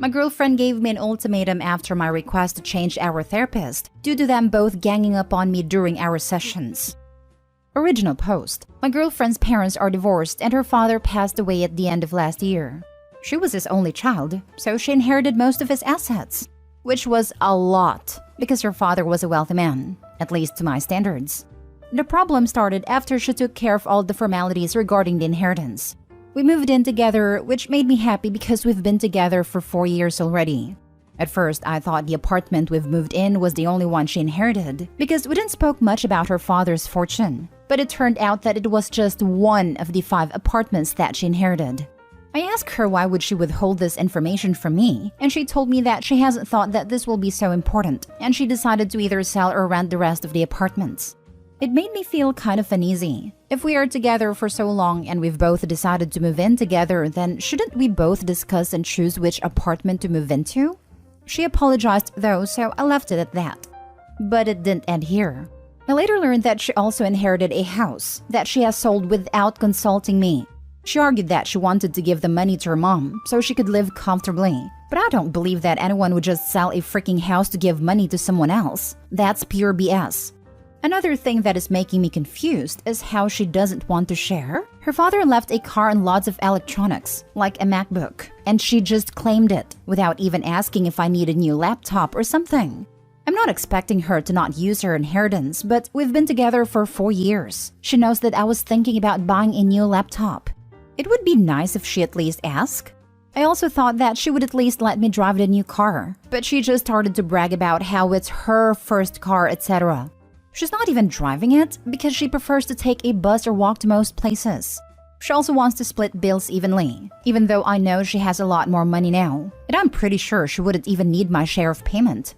My girlfriend gave me an ultimatum after my request to change our therapist due to them both ganging up on me during our sessions. Original post. My girlfriend's parents are divorced and her father passed away at the end of last year. She was his only child, so she inherited most of his assets, which was a lot because her father was a wealthy man, at least to my standards. The problem started after she took care of all the formalities regarding the inheritance. We moved in together, which made me happy because we've been together for 4 years already. At first, I thought the apartment we've moved in was the only one she inherited because we didn't spoke much about her father's fortune. But it turned out that it was just one of the 5 apartments that she inherited. I asked her why would she withhold this information from me, and she told me that she hasn't thought that this will be so important, and she decided to either sell or rent the rest of the apartments. It made me feel kind of uneasy. If we are together for so long and we've both decided to move in together, then shouldn't we both discuss and choose which apartment to move into? She apologized though, so I left it at that. But it didn't end here. I later learned that she also inherited a house that she has sold without consulting me. She argued that she wanted to give the money to her mom so she could live comfortably. But I don't believe that anyone would just sell a freaking house to give money to someone else. That's pure BS. Another thing that is making me confused is how she doesn't want to share. Her father left a car and lots of electronics, like a MacBook, and she just claimed it without even asking if I need a new laptop or something. I'm not expecting her to not use her inheritance, but we've been together for 4 years. She knows that I was thinking about buying a new laptop. It would be nice if she at least asked. I also thought that she would at least let me drive the new car, but she just started to brag about how it's her first car, etc. She's not even driving it because she prefers to take a bus or walk to most places. She also wants to split bills evenly, even though I know she has a lot more money now, and I'm pretty sure she wouldn't even need my share of payment.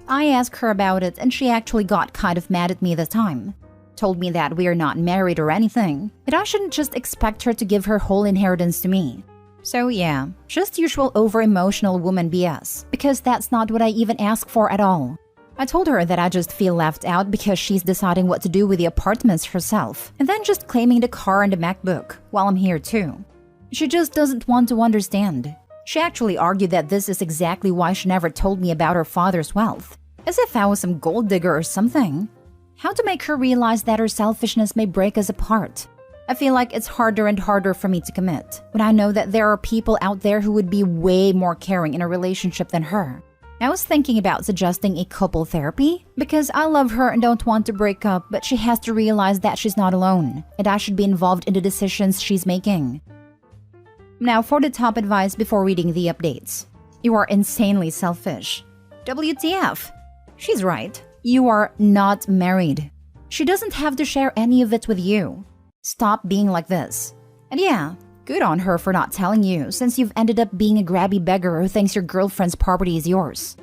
I asked her about it and she actually got kind of mad at me at the time. Told me that we are not married or anything, and I shouldn't just expect her to give her whole inheritance to me. So yeah, just usual over-emotional woman BS, because that's not what I even asked for at all. I told her that I just feel left out because she's deciding what to do with the apartments herself, and then just claiming the car and the MacBook while I'm here too. She just doesn't want to understand. She actually argued that this is exactly why she never told me about her father's wealth, as if I was some gold digger or something. How to make her realize that her selfishness may break us apart? I feel like it's harder and harder for me to commit when I know that there are people out there who would be way more caring in a relationship than her. I was thinking about suggesting a couple therapy because I love her and don't want to break up, but she has to realize that she's not alone and I should be involved in the decisions she's making. Now for the top advice before reading the updates. You are insanely selfish. WTF? She's right. You are not married. She doesn't have to share any of it with you. Stop being like this. And yeah, good on her for not telling you, since you've ended up being a grabby beggar who thinks your girlfriend's property is yours.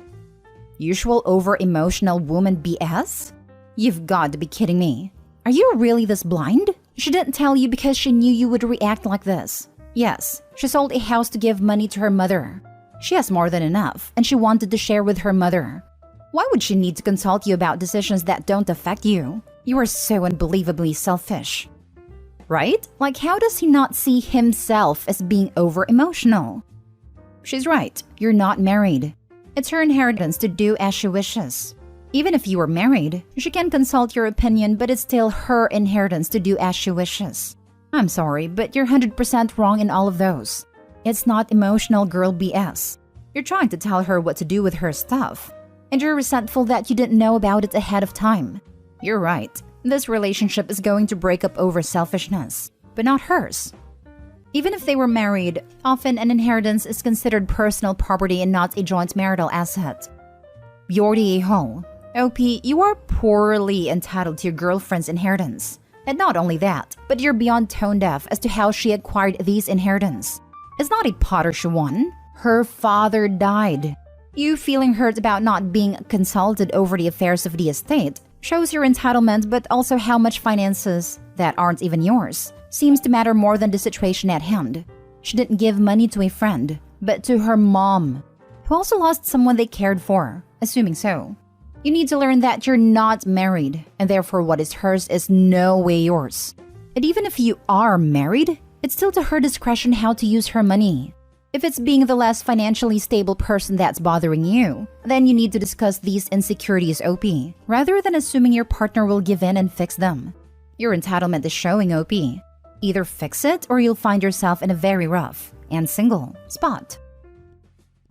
Usual over-emotional woman BS? You've got to be kidding me. Are you really this blind? She didn't tell you because she knew you would react like this. Yes, she sold a house to give money to her mother. She has more than enough, and she wanted to share with her mother. Why would she need to consult you about decisions that don't affect you? You are so unbelievably selfish. Right? Like, how does he not see himself as being over-emotional? She's right. You're not married. It's her inheritance to do as she wishes. Even if you were married, she can consult your opinion, but it's still her inheritance to do as she wishes. I'm sorry, but you're 100% wrong in all of those. It's not emotional girl BS. You're trying to tell her what to do with her stuff. And you're resentful that you didn't know about it ahead of time. You're right. This relationship is going to break up over selfishness, but not hers. Even if they were married, often an inheritance is considered personal property and not a joint marital asset. You're the a-hole. OP, you are poorly entitled to your girlfriend's inheritance. And not only that, but you're beyond tone deaf as to how she acquired these inheritance. It's not a Potter she won. Her father died. You feeling hurt about not being consulted over the affairs of the estate shows your entitlement, but also how much finances, that aren't even yours, seems to matter more than the situation at hand. She didn't give money to a friend, but to her mom, who also lost someone they cared for, assuming so. You need to learn that you're not married, and therefore what is hers is no way yours. And even if you are married, it's still to her discretion how to use her money. If it's being the less financially stable person that's bothering you, then you need to discuss these insecurities OP, rather than assuming your partner will give in and fix them. Your entitlement is showing OP. Either fix it or you'll find yourself in a very rough and single spot.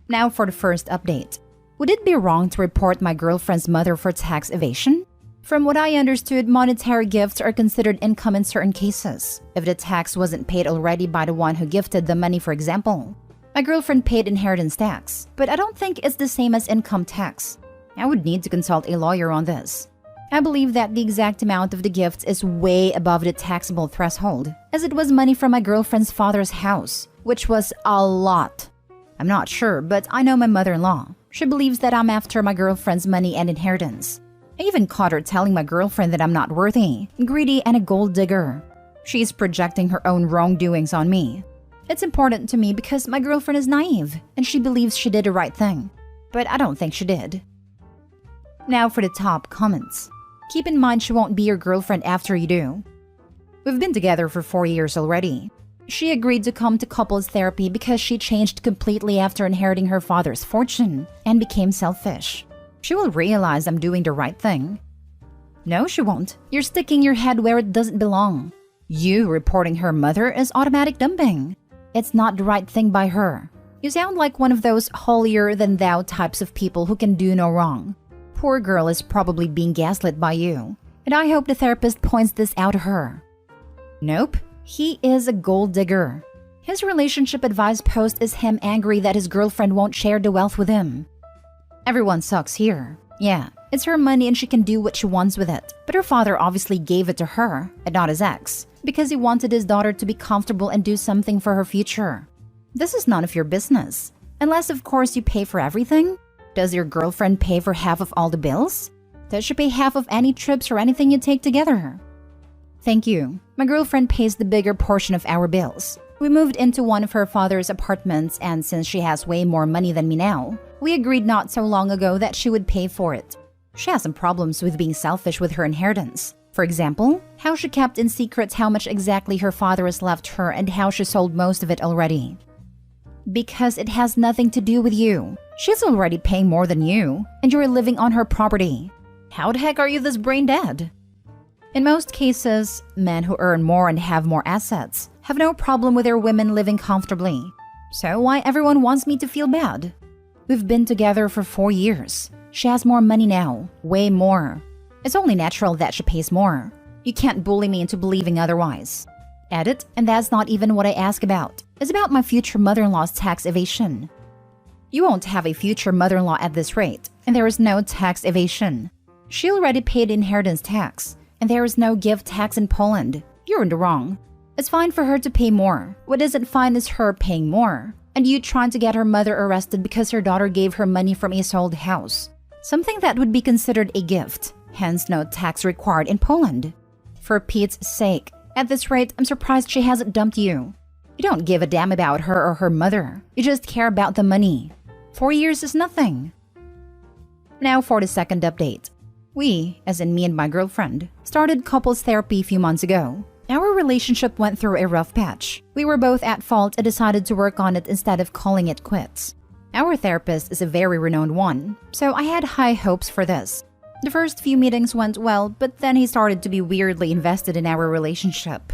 Now for the first update. Would it be wrong to report my girlfriend's mother for tax evasion? From what I understood, monetary gifts are considered income in certain cases, if the tax wasn't paid already by the one who gifted the money, for example. My girlfriend paid inheritance tax, but I don't think it's the same as income tax. I would need to consult a lawyer on this. I believe that the exact amount of the gifts is way above the taxable threshold, as it was money from my girlfriend's father's house, which was a lot. I'm not sure, but I know my mother-in-law. She believes that I'm after my girlfriend's money and inheritance. I even caught her telling my girlfriend that I'm not worthy, greedy, and a gold digger. She's projecting her own wrongdoings on me. It's important to me because my girlfriend is naive, and she believes she did the right thing. But I don't think she did. Now for the top comments. Keep in mind she won't be your girlfriend after you do. We've been together for 4 years already. She agreed to come to couples therapy because she changed completely after inheriting her father's fortune and became selfish. She will realize I'm doing the right thing. No, she won't. You're sticking your head where it doesn't belong. You reporting her mother is automatic dumping. It's not the right thing by her. You sound like one of those holier-than-thou types of people who can do no wrong. Poor girl is probably being gaslit by you, and I hope the therapist points this out to her. Nope, he is a gold digger. His relationship advice post is him angry that his girlfriend won't share the wealth with him. Everyone sucks here. Yeah, it's her money and she can do what she wants with it. But her father obviously gave it to her, and not his ex, because he wanted his daughter to be comfortable and do something for her future. This is none of your business. Unless, of course, you pay for everything. Does your girlfriend pay for half of all the bills? Does she pay half of any trips or anything you take together? Thank you. My girlfriend pays the bigger portion of our bills. We moved into one of her father's apartments, and since she has way more money than me now, we agreed not so long ago that she would pay for it. She has some problems with being selfish with her inheritance. For example, how she kept in secret how much exactly her father has left her and how she sold most of it already. Because it has nothing to do with you. She's already paying more than you, and you're living on her property. How the heck are you this brain dead? In most cases, men who earn more and have more assets have no problem with their women living comfortably. So why everyone wants me to feel bad? We've been together for 4 years. She has more money now, way more. It's only natural that she pays more. You can't bully me into believing otherwise. Edit, and that's not even what I ask about. It's about my future mother-in-law's tax evasion. You won't have a future mother-in-law at this rate, and there is no tax evasion. She already paid inheritance tax, and there is no gift tax in Poland. You're in the wrong. It's fine for her to pay more. What isn't fine is her paying more, and you trying to get her mother arrested because her daughter gave her money from a sold house. Something that would be considered a gift, hence no tax required in Poland. For Pete's sake, at this rate, I'm surprised she hasn't dumped you. You don't give a damn about her or her mother. You just care about the money. 4 years is nothing. Now for the second update. We, as in me and my girlfriend, started couples therapy a few months ago. Our relationship went through a rough patch. We were both at fault and decided to work on it instead of calling it quits. Our therapist is a very renowned one, so I had high hopes for this. The first few meetings went well, but then he started to be weirdly invested in our relationship.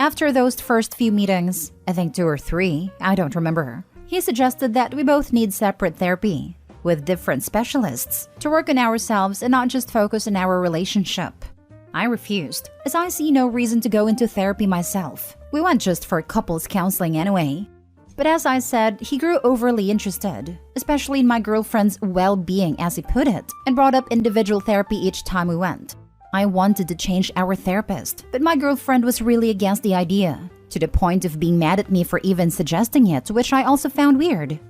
After those first few meetings, I think 2 or 3, I don't remember, he suggested that we both need separate therapy, with different specialists, to work on ourselves and not just focus on our relationship. I refused, as I see no reason to go into therapy myself. We went just for couples counseling anyway. But as I said, he grew overly interested, especially in my girlfriend's well-being, as he put it, and brought up individual therapy each time we went. I wanted to change our therapist, but my girlfriend was really against the idea, to the point of being mad at me for even suggesting it, which I also found weird.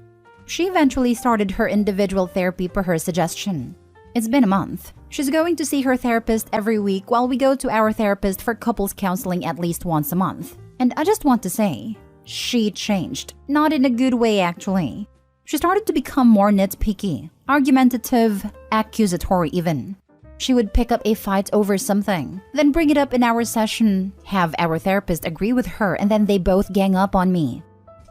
She eventually started her individual therapy per her suggestion. It's been a month. She's going to see her therapist every week while we go to our therapist for couples counseling at least once a month. And I just want to say, she changed. Not in a good way, actually. She started to become more nitpicky, argumentative, accusatory even. She would pick up a fight over something, then bring it up in our session, have our therapist agree with her, and then they both gang up on me.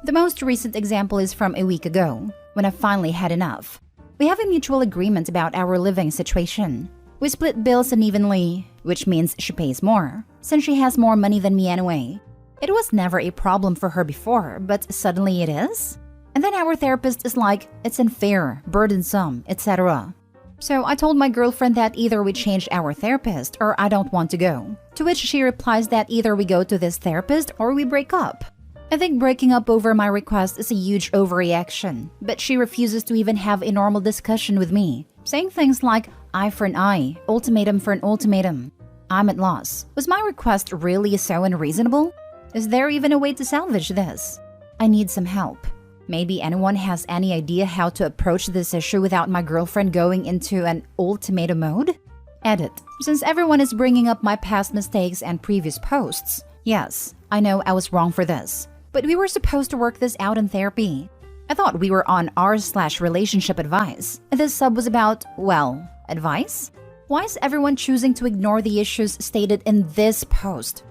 The most recent example is from a week ago, when I finally had enough. We have a mutual agreement about our living situation. We split bills unevenly, which means she pays more, since she has more money than me anyway. It was never a problem for her before, but suddenly it is? And then our therapist is like, it's unfair, burdensome, etc. So I told my girlfriend that either we change our therapist or I don't want to go. To which she replies that either we go to this therapist or we break up. I think breaking up over my request is a huge overreaction, but she refuses to even have a normal discussion with me, saying things like eye for an eye, ultimatum for an ultimatum. I'm at loss. Was my request really so unreasonable? Is there even a way to salvage this? I need some help. Maybe anyone has any idea how to approach this issue without my girlfriend going into an ultimatum mode? Edit. Since everyone is bringing up my past mistakes and previous posts, yes, I know I was wrong for this. But we were supposed to work this out in therapy. I thought we were on r/relationship advice. And this sub was about, well, advice? Why is everyone choosing to ignore the issues stated in this post?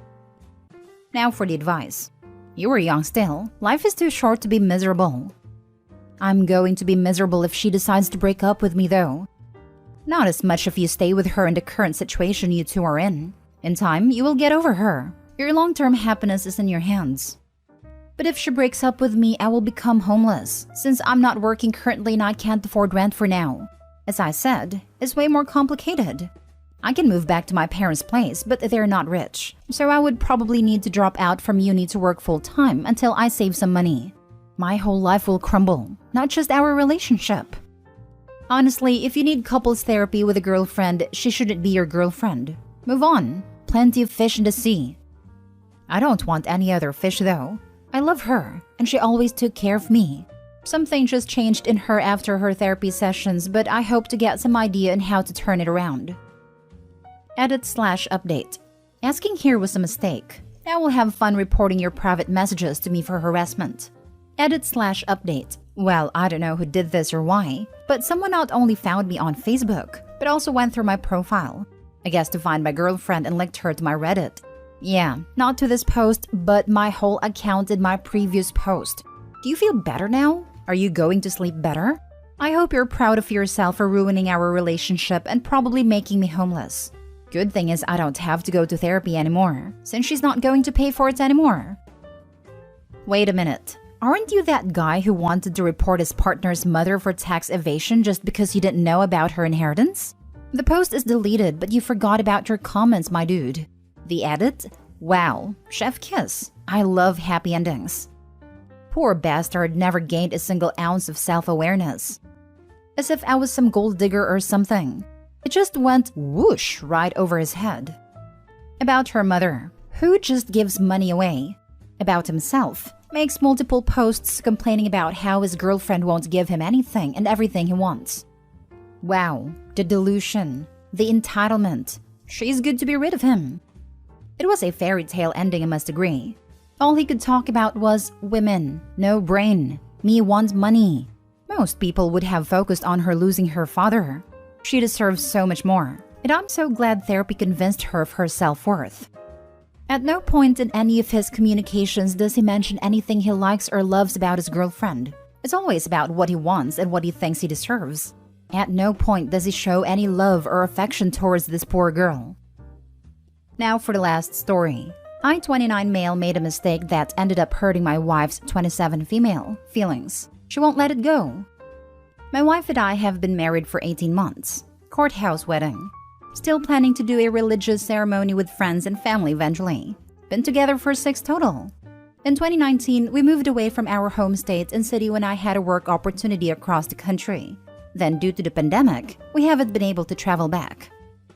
Now for the advice. You are young still. Life is too short to be miserable. I'm going to be miserable if she decides to break up with me though. Not as much if you stay with her in the current situation you two are in. In time, you will get over her. Your long-term happiness is in your hands. But if she breaks up with me, I will become homeless, since I'm not working currently and I can't afford rent for now. As I said, it's way more complicated. I can move back to my parents' place, but they're not rich, so I would probably need to drop out from uni to work full-time until I save some money. My whole life will crumble, not just our relationship. Honestly, if you need couples therapy with a girlfriend, she shouldn't be your girlfriend. Move on. Plenty of fish in the sea. I don't want any other fish though. I love her, and she always took care of me. Something just changed in her after her therapy sessions, but I hope to get some idea on how to turn it around. Edit/update. Asking here was a mistake. Now we'll have fun reporting your private messages to me for harassment. Edit/update. Well, I don't know who did this or why, but someone not only found me on Facebook, but also went through my profile. I guess to find my girlfriend and linked her to my Reddit. Yeah, not to this post, but my whole account in my previous post. Do you feel better now? Are you going to sleep better? I hope you're proud of yourself for ruining our relationship and probably making me homeless. Good thing is I don't have to go to therapy anymore, since she's not going to pay for it anymore. Wait a minute. Aren't you that guy who wanted to report his partner's mother for tax evasion just because you didn't know about her inheritance? The post is deleted, but you forgot about your comments, my dude. The edit? Wow, chef kiss. I love happy endings. Poor bastard never gained a single ounce of self-awareness. As if I was some gold digger or something. It just went whoosh right over his head. About her mother, who just gives money away. About himself, makes multiple posts complaining about how his girlfriend won't give him anything and everything he wants. Wow, the delusion, the entitlement. She's good to be rid of him. It was a fairy tale ending, I must agree. All he could talk about was women, no brain, me want money. Most people would have focused on her losing her father. She deserves so much more, and I'm so glad therapy convinced her of her self-worth. At no point in any of his communications does he mention anything he likes or loves about his girlfriend. It's always about what he wants and what he thinks he deserves. At no point does he show any love or affection towards this poor girl. Now for the last story. I, 29 male, made a mistake that ended up hurting my wife's 27 female feelings. She won't let it go. My wife and I have been married for 18 months. Courthouse wedding. Still planning to do a religious ceremony with friends and family eventually. Been together for 6 total. In 2019, we moved away from our home state and city when I had a work opportunity across the country. Then due to the pandemic, we haven't been able to travel back.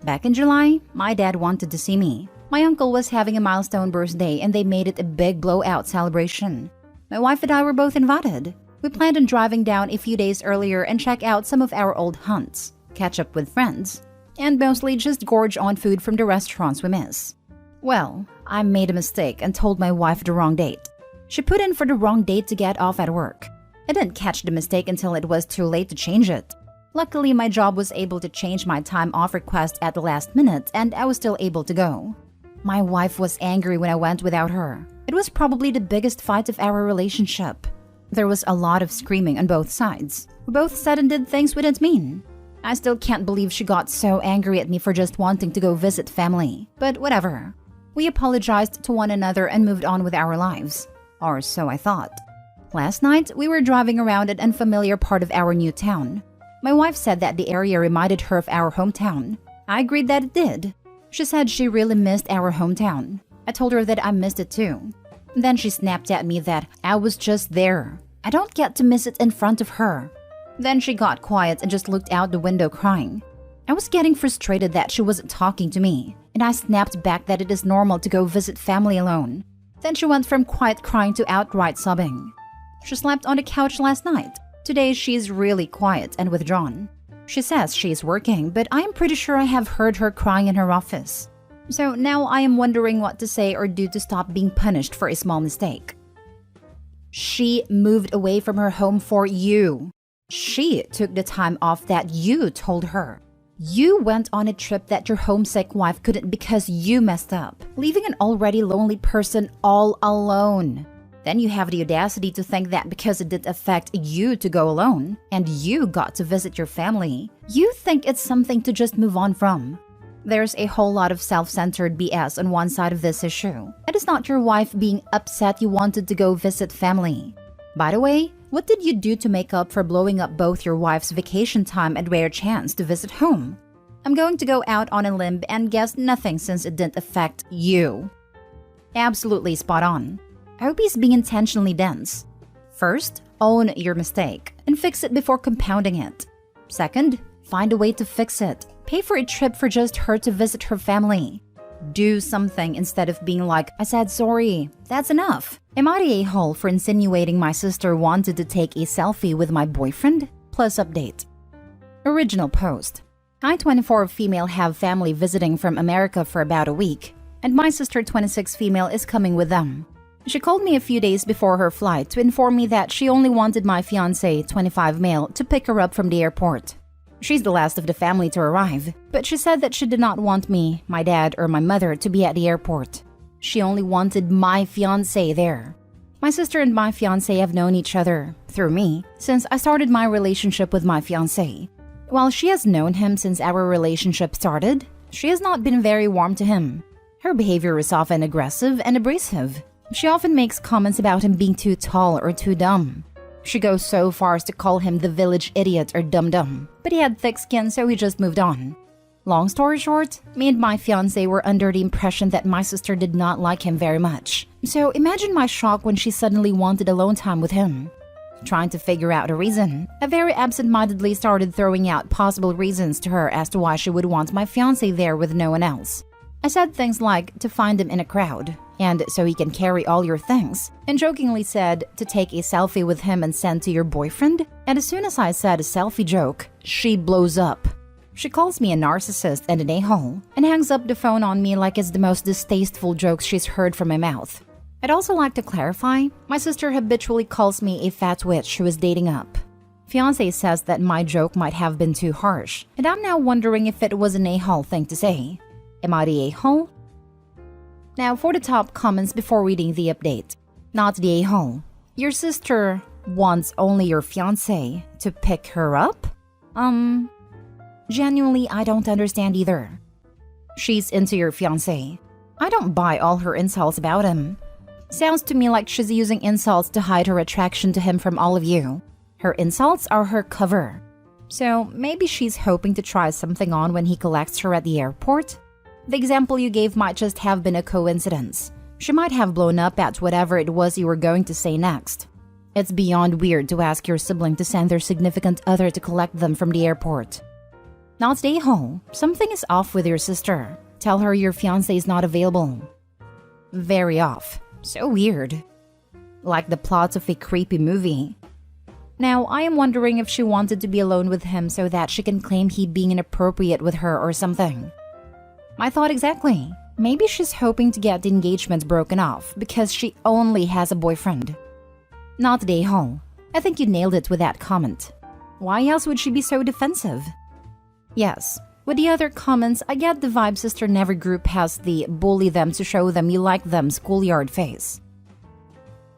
Back in July, my dad wanted to see me. My uncle was having a milestone birthday and they made it a big blowout celebration. My wife and I were both invited. We planned on driving down a few days earlier and check out some of our old hunts, catch up with friends, and mostly just gorge on food from the restaurants we miss. Well, I made a mistake and told my wife the wrong date. She put in for the wrong date to get off at work. I didn't catch the mistake until it was too late to change it. Luckily, my job was able to change my time off request at the last minute and I was still able to go. My wife was angry when I went without her. It was probably the biggest fight of our relationship. There was a lot of screaming on both sides. We both said and did things we didn't mean. I still can't believe she got so angry at me for just wanting to go visit family. But whatever. We apologized to one another and moved on with our lives. Or so I thought. Last night, we were driving around an unfamiliar part of our new town. My wife said that the area reminded her of our hometown. I agreed that it did. She said she really missed our hometown. I told her that I missed it too. Then she snapped at me that I was just there. I don't get to miss it in front of her. Then she got quiet and just looked out the window crying. I was getting frustrated that she wasn't talking to me, and I snapped back that it is normal to go visit family alone. Then she went from quiet crying to outright sobbing. She slept on the couch last night. Today she's really quiet and withdrawn. She says she's working, but I am pretty sure I have heard her crying in her office. So now I am wondering what to say or do to stop being punished for a small mistake. She moved away from her home for you. She took the time off that you told her. You went on a trip that your homesick wife couldn't because you messed up, leaving an already lonely person all alone. Then you have the audacity to think that because it didn't affect you to go alone, and you got to visit your family, you think it's something to just move on from. There's a whole lot of self-centered BS on one side of this issue. It is not your wife being upset you wanted to go visit family. By the way, what did you do to make up for blowing up both your wife's vacation time and rare chance to visit home? I'm going to go out on a limb and guess nothing since it didn't affect you. Absolutely spot on. I hope he's being intentionally dense. First, own your mistake and fix it before compounding it. Second, find a way to fix it. Pay for a trip for just her to visit her family. Do something instead of being like, I said sorry, that's enough. Am I the a-hole for insinuating my sister wanted to take a selfie with my boyfriend? Plus update. Original post. I, 24 female, have family visiting from America for about a week, and my sister, 26 female, is coming with them. She called me a few days before her flight to inform me that she only wanted my fiance, 25 male, to pick her up from the airport. She's the last of the family to arrive, but she said that she did not want me, my dad, or my mother to be at the airport. She only wanted my fiance there. My sister and my fiance have known each other, through me, since I started my relationship with my fiance. While she has known him since our relationship started, she has not been very warm to him. Her behavior is often aggressive and abrasive. She often makes comments about him being too tall or too dumb. She goes so far as to call him the village idiot or dum-dum, but he had thick skin so he just moved on. Long story short, me and my fiancé were under the impression that my sister did not like him very much. So imagine my shock when she suddenly wanted alone time with him. Trying to figure out a reason, I very absent-mindedly started throwing out possible reasons to her as to why she would want my fiancé there with no one else. I said things like to find him in a crowd, and so he can carry all your things, and jokingly said to take a selfie with him and send to your boyfriend, and as soon as I said a selfie joke, she blows up. She calls me a narcissist and an a-hole, and hangs up the phone on me like it's the most distasteful jokes she's heard from my mouth. I'd also like to clarify, my sister habitually calls me a fat witch who is dating up. Fiancé says that my joke might have been too harsh, and I'm now wondering if it was an a-hole thing to say. Am I the a-hole? Now for the top comments before reading the update. Not the a-hole. Your sister wants only your fiancé to pick her up? Genuinely, I don't understand either. She's into your fiancé. I don't buy all her insults about him. Sounds to me like she's using insults to hide her attraction to him from all of you. Her insults are her cover. So maybe she's hoping to try something on when he collects her at the airport? The example you gave might just have been a coincidence. She might have blown up at whatever it was you were going to say next. It's beyond weird to ask your sibling to send their significant other to collect them from the airport. Not the a-hole. Something is off with your sister. Tell her your fiancé is not available. Very off. So weird. Like the plot of a creepy movie. Now, I am wondering if she wanted to be alone with him so that she can claim he being inappropriate with her or something. My thought exactly. Maybe she's hoping to get the engagement broken off because she only has a boyfriend. Not the a-hole. I think you nailed it with that comment. Why else would she be so defensive? Yes, with the other comments, I get the vibe sister never grew past the bully them to show them you like them schoolyard phase.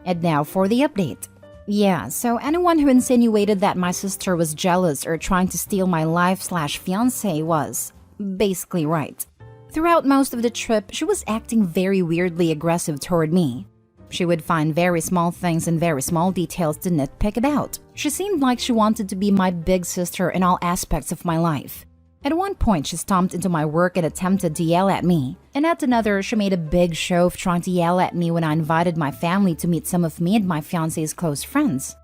And now for the update. Yeah, so anyone who insinuated that my sister was jealous or trying to steal my life/fiancé was basically right. Throughout most of the trip, she was acting very weirdly aggressive toward me. She would find very small things and very small details to nitpick about. She seemed like she wanted to be my big sister in all aspects of my life. At one point, she stomped into my work and attempted to yell at me. And at another, she made a big show of trying to yell at me when I invited my family to meet some of me and my fiancé's close friends.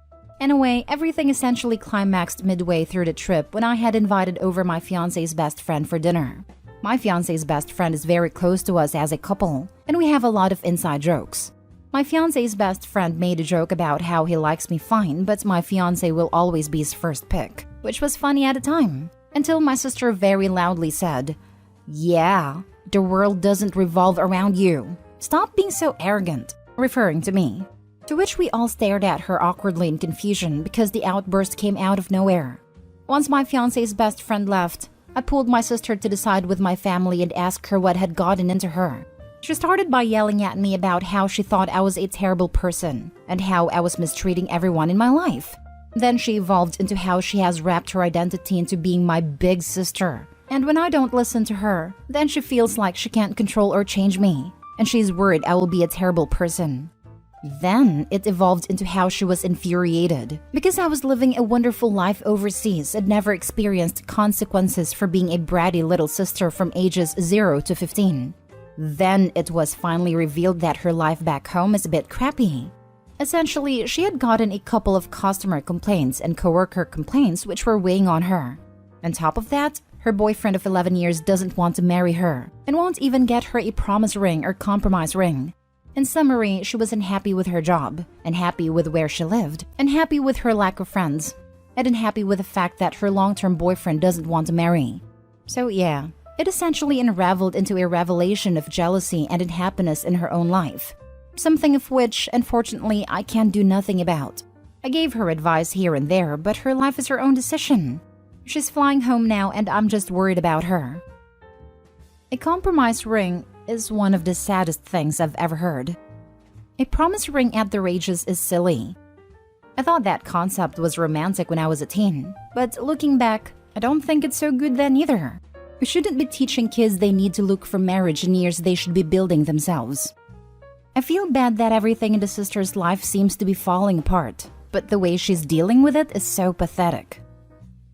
Anyway, everything essentially climaxed midway through the trip when I had invited over my fiancé's best friend for dinner. My fiancé's best friend is very close to us as a couple, and we have a lot of inside jokes. My fiancé's best friend made a joke about how he likes me fine, but my fiancé will always be his first pick, which was funny at the time. Until my sister very loudly said, "Yeah, the world doesn't revolve around you. Stop being so arrogant," referring to me. To which we all stared at her awkwardly in confusion because the outburst came out of nowhere. Once my fiancé's best friend left, I pulled my sister to the side with my family and asked her what had gotten into her. She started by yelling at me about how she thought I was a terrible person and how I was mistreating everyone in my life. Then she evolved into how she has wrapped her identity into being my big sister. And when I don't listen to her, then she feels like she can't control or change me, and she's worried I will be a terrible person. Then it evolved into how she was infuriated because I was living a wonderful life overseas and never experienced consequences for being a bratty little sister from ages 0 to 15. Then it was finally revealed that her life back home is a bit crappy. Essentially, she had gotten a couple of customer complaints and coworker complaints which were weighing on her. On top of that, her boyfriend of 11 years doesn't want to marry her and won't even get her a promise ring or compromise ring. In summary, she was unhappy with her job, unhappy with where she lived, unhappy with her lack of friends, and unhappy with the fact that her long-term boyfriend doesn't want to marry. So yeah, it essentially unraveled into a revelation of jealousy and unhappiness in her own life. Something of which, unfortunately, I can do nothing about. I gave her advice here and there, but her life is her own decision. She's flying home now and I'm just worried about her. A compromise ring is one of the saddest things I've ever heard. A promise ring at their ages is silly. I thought that concept was romantic when I was a teen, but looking back, I don't think it's so good then either. We shouldn't be teaching kids they need to look for marriage in years they should be building themselves. I feel bad that everything in the sister's life seems to be falling apart, but the way she's dealing with it is so pathetic.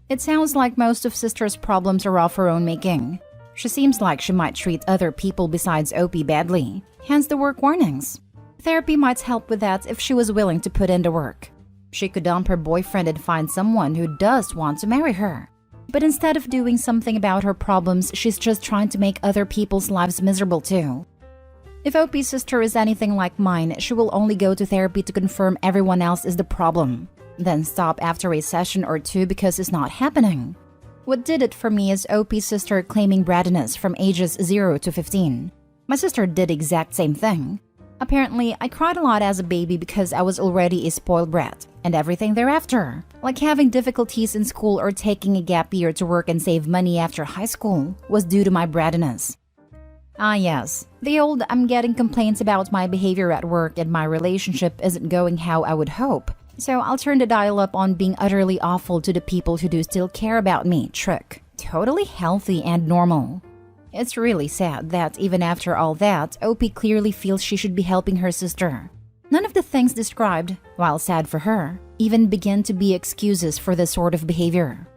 It sounds like most of sister's problems are of her own making. She seems like she might treat other people besides OP badly, hence the work warnings. Therapy might help with that if she was willing to put in the work. She could dump her boyfriend and find someone who does want to marry her. But instead of doing something about her problems, she's just trying to make other people's lives miserable too. If OP's sister is anything like mine, she will only go to therapy to confirm everyone else is the problem, then stop after a session or two because it's not happening. What did it for me is OP's sister claiming brattiness from ages 0 to 15. My sister did the exact same thing. Apparently, I cried a lot as a baby because I was already a spoiled brat, and everything thereafter, like having difficulties in school or taking a gap year to work and save money after high school, was due to my brattiness. Ah yes, the old "I'm getting complaints about my behavior at work and my relationship isn't going how I would hope, so I'll turn the dial up on being utterly awful to the people who do still care about me" trick. Totally healthy and normal. It's really sad that even after all that, OP clearly feels she should be helping her sister. None of the things described, while sad for her, even begin to be excuses for this sort of behavior.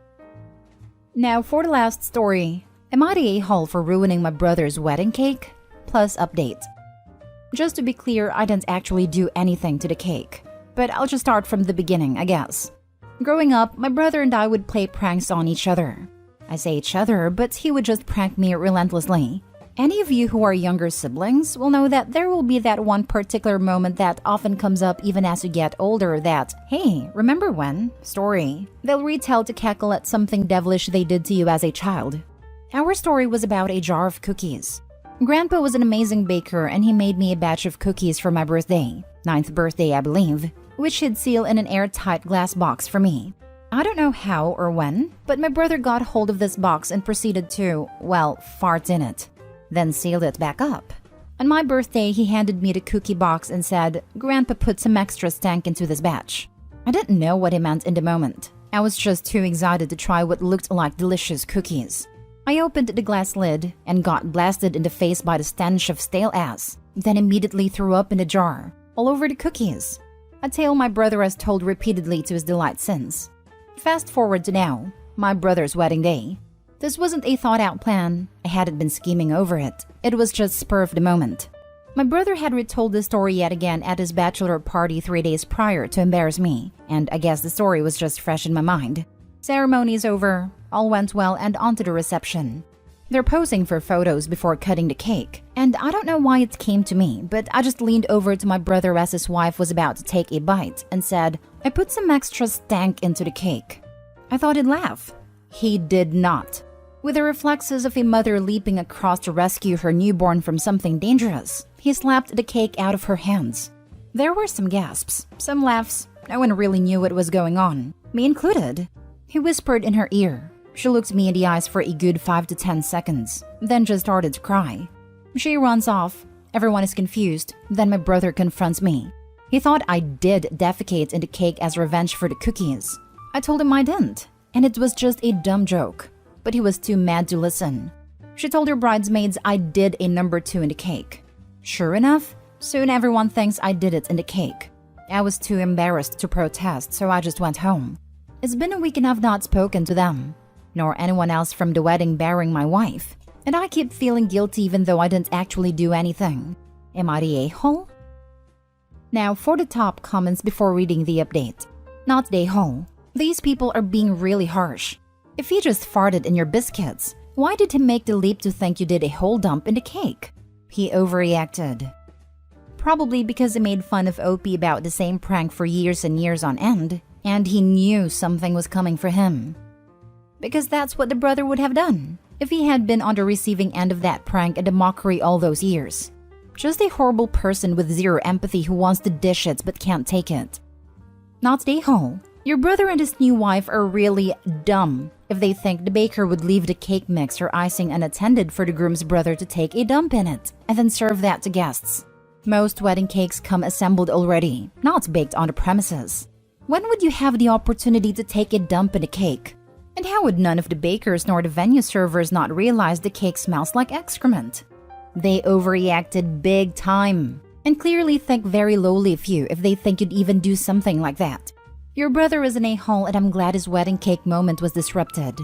Now for the last story. Am I the a-hole for ruining my brother's wedding cake? Plus update. Just to be clear, I didn't actually do anything to the cake. But I'll just start from the beginning, I guess. Growing up, my brother and I would play pranks on each other. I say each other, but he would just prank me relentlessly. Any of you who are younger siblings will know that there will be that one particular moment that often comes up even as you get older that, "Hey, remember when?" story. They'll retell to cackle at something devilish they did to you as a child. Our story was about a jar of cookies. Grandpa was an amazing baker and he made me a batch of cookies for my birthday, 9th birthday I believe, which he'd seal in an airtight glass box for me. I don't know how or when, but my brother got hold of this box and proceeded to, well, fart in it, then sealed it back up. On my birthday, he handed me the cookie box and said, "Grandpa put some extra stank into this batch." I didn't know what he meant in the moment. I was just too excited to try what looked like delicious cookies. I opened the glass lid and got blasted in the face by the stench of stale ass, then immediately threw up in the jar, all over the cookies. A tale my brother has told repeatedly to his delight since. Fast forward to now, my brother's wedding day. This wasn't a thought-out plan. I hadn't been scheming over it. It was just spur of the moment. My brother had retold the story yet again at his bachelor party 3 days prior to embarrass me, and I guess the story was just fresh in my mind. Ceremony's over, all went well, and onto the reception. They're posing for photos before cutting the cake, and I don't know why it came to me, but I just leaned over to my brother as his wife was about to take a bite and said, "I put some extra stank into the cake." I thought he'd laugh. He did not. With the reflexes of a mother leaping across to rescue her newborn from something dangerous, he slapped the cake out of her hands. There were some gasps, some laughs. No one really knew what was going on, me included. He whispered in her ear. She looked me in the eyes for a good 5 to 10 seconds, then just started to cry. She runs off. Everyone is confused. Then my brother confronts me. He thought I did defecate in the cake as revenge for the cookies. I told him I didn't, and it was just a dumb joke. But he was too mad to listen. She told her bridesmaids I did a number 2 in the cake. Sure enough, soon everyone thinks I did it in the cake. I was too embarrassed to protest, so I just went home. It's been a week and I've not spoken to them, nor anyone else from the wedding barring my wife. And I keep feeling guilty even though I didn't actually do anything. Am I the a-hole? Now for the top comments before reading the update. Not the a-hole. These people are being really harsh. If he just farted in your biscuits, why did he make the leap to think you did a whole dump in the cake? He overreacted. Probably because he made fun of Opie about the same prank for years and years on end, and he knew something was coming for him. Because that's what the brother would have done if he had been on the receiving end of that prank and the mockery all those years. Just a horrible person with zero empathy who wants to dish it but can't take it. Not the a-hole. Your brother and his new wife are really dumb if they think the baker would leave the cake mix or icing unattended for the groom's brother to take a dump in it and then serve that to guests. Most wedding cakes come assembled already, not baked on the premises. When would you have the opportunity to take a dump in a cake? And how would none of the bakers nor the venue servers not realize the cake smells like excrement? They overreacted big time and clearly think very lowly of you if they think you'd even do something like that. Your brother is an a-hole and I'm glad his wedding cake moment was disrupted.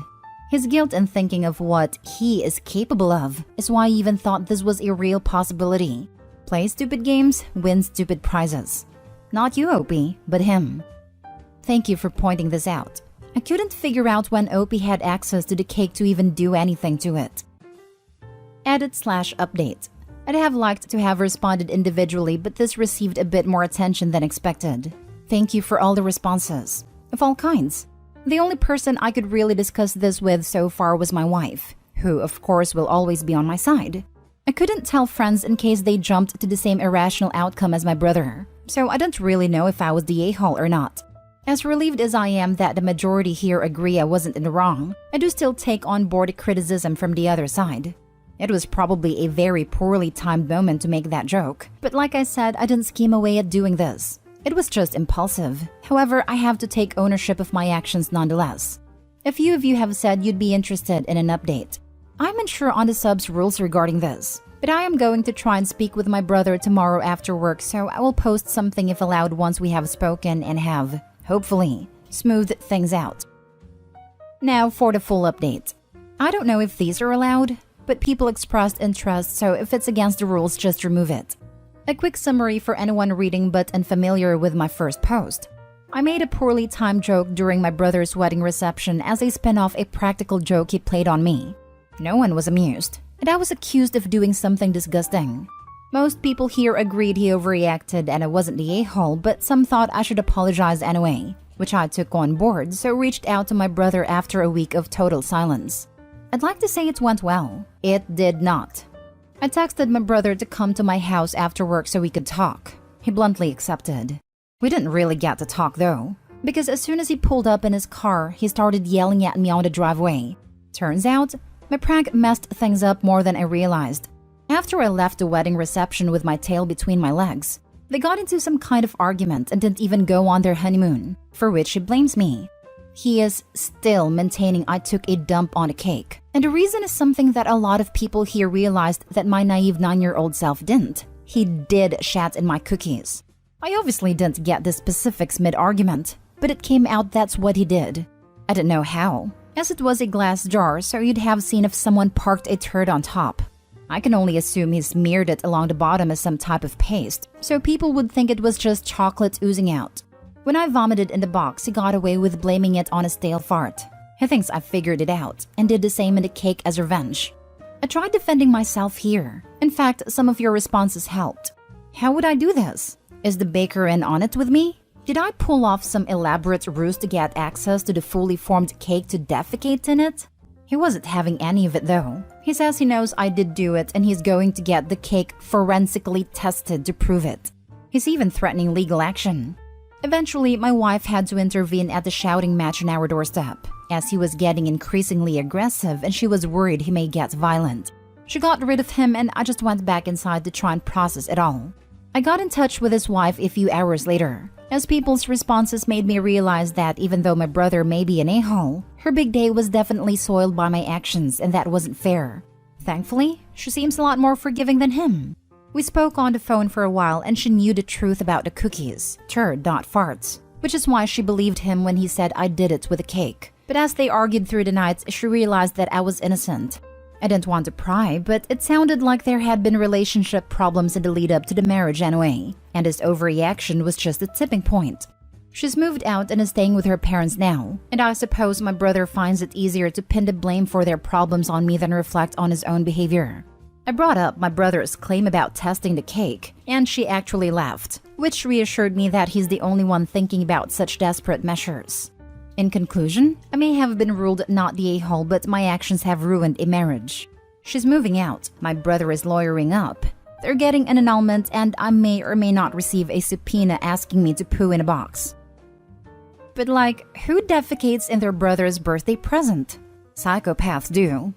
His guilt in thinking of what he is capable of is why he even thought this was a real possibility. Play stupid games, win stupid prizes. Not you, Opie, but him. Thank you for pointing this out. I couldn't figure out when Opie had access to the cake to even do anything to it. Edit/update. I'd have liked to have responded individually, but this received a bit more attention than expected. Thank you for all the responses, of all kinds. The only person I could really discuss this with so far was my wife, who of course will always be on my side. I couldn't tell friends in case they jumped to the same irrational outcome as my brother, so I don't really know if I was the a-hole or not. As relieved as I am that the majority here agree I wasn't in the wrong, I do still take on board the criticism from the other side. It was probably a very poorly timed moment to make that joke, but like I said, I didn't scheme away at doing this. It was just impulsive. However, I have to take ownership of my actions nonetheless. A few of you have said you'd be interested in an update. I'm unsure on the sub's rules regarding this, but I am going to try and speak with my brother tomorrow after work, so I will post something if allowed once we have spoken and have, hopefully, smoothed things out. Now for the full update. I don't know if these are allowed, but people expressed interest, so if it's against the rules, just remove it. A quick summary for anyone reading but unfamiliar with my first post. I made a poorly timed joke during my brother's wedding reception as a spin-off a practical joke he played on me. No one was amused, and I was accused of doing something disgusting. Most people here agreed he overreacted and I wasn't the a-hole, but some thought I should apologize anyway, which I took on board, so reached out to my brother after a week of total silence. I'd like to say it went well. It did not. I texted my brother to come to my house after work so we could talk. He bluntly accepted. We didn't really get to talk though, because as soon as he pulled up in his car, he started yelling at me on the driveway. Turns out, my prank messed things up more than I realized. After I left the wedding reception with my tail between my legs, they got into some kind of argument and didn't even go on their honeymoon, for which he blames me. He is still maintaining I took a dump on a cake, and the reason is something that a lot of people here realized that my naive 9-year-old self didn't. He did shat in my cookies. I obviously didn't get the specifics mid-argument, but it came out that's what he did. I didn't know how, as it was a glass jar, so you'd have seen if someone parked a turd on top. I can only assume he smeared it along the bottom as some type of paste, so people would think it was just chocolate oozing out. When I vomited in the box, he got away with blaming it on a stale fart. He thinks I figured it out and did the same in the cake as revenge. I tried defending myself here. In fact, some of your responses helped. How would I do this? Is the baker in on it with me? Did I pull off some elaborate ruse to get access to the fully formed cake to defecate in it? He wasn't having any of it though. He says he knows I did do it and he's going to get the cake forensically tested to prove it. He's even threatening legal action. Eventually, my wife had to intervene at the shouting match on our doorstep, as he was getting increasingly aggressive and she was worried he may get violent. She got rid of him and I just went back inside to try and process it all. I got in touch with his wife a few hours later, as people's responses made me realize that even though my brother may be an a-hole, her big day was definitely soiled by my actions and that wasn't fair. Thankfully, she seems a lot more forgiving than him. We spoke on the phone for a while and she knew the truth about the cookies, turd, not farts, which is why she believed him when he said I did it with a cake. But as they argued through the night, she realized that I was innocent. I didn't want to pry, but it sounded like there had been relationship problems in the lead up to the marriage anyway, and his overreaction was just a tipping point. She's moved out and is staying with her parents now, and I suppose my brother finds it easier to pin the blame for their problems on me than reflect on his own behavior. I brought up my brother's claim about testing the cake, and she actually laughed, which reassured me that he's the only one thinking about such desperate measures. In conclusion, I may have been ruled not the a-hole, but my actions have ruined a marriage. She's moving out, my brother is lawyering up, they're getting an annulment, and I may or may not receive a subpoena asking me to poo in a box. But like, who defecates in their brother's birthday present? Psychopaths do.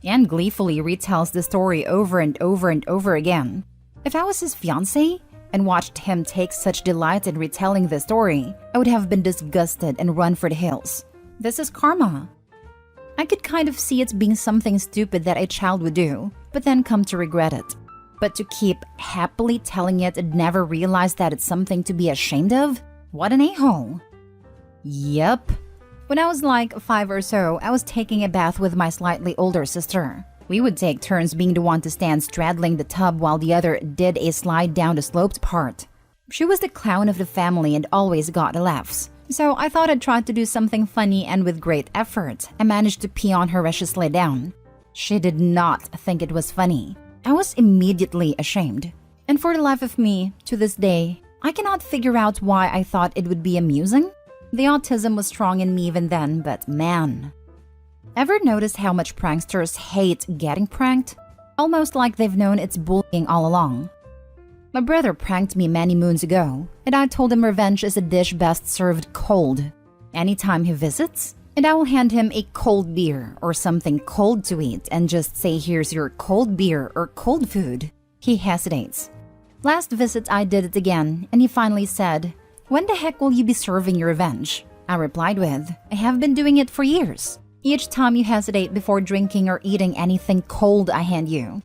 And gleefully retells the story over and over and over again. If I was his fiancé and watched him take such delight in retelling the story, I would have been disgusted and run for the hills. This is karma. I could kind of see it being something stupid that a child would do, but then come to regret it. But to keep happily telling it and never realize that it's something to be ashamed of? What an a-hole. Yep. When I was like 5 or so, I was taking a bath with my slightly older sister. We would take turns being the one to stand straddling the tub while the other did a slide down the sloped part. She was the clown of the family and always got the laughs. So I thought I'd try to do something funny, and with great effort, I managed to pee on her as she slid down. She did not think it was funny. I was immediately ashamed. And for the life of me, to this day, I cannot figure out why I thought it would be amusing. The autism was strong in me even then, but man. Ever notice how much pranksters hate getting pranked? Almost like they've known it's bullying all along. My brother pranked me many moons ago, and I told him revenge is a dish best served cold. Anytime he visits, and I will hand him a cold beer or something cold to eat and just say here's your cold beer or cold food. He hesitates. Last visit I did it again, and he finally said, "When the heck will you be serving your revenge?" I replied with, "I have been doing it for years. Each time you hesitate before drinking or eating anything cold I hand you,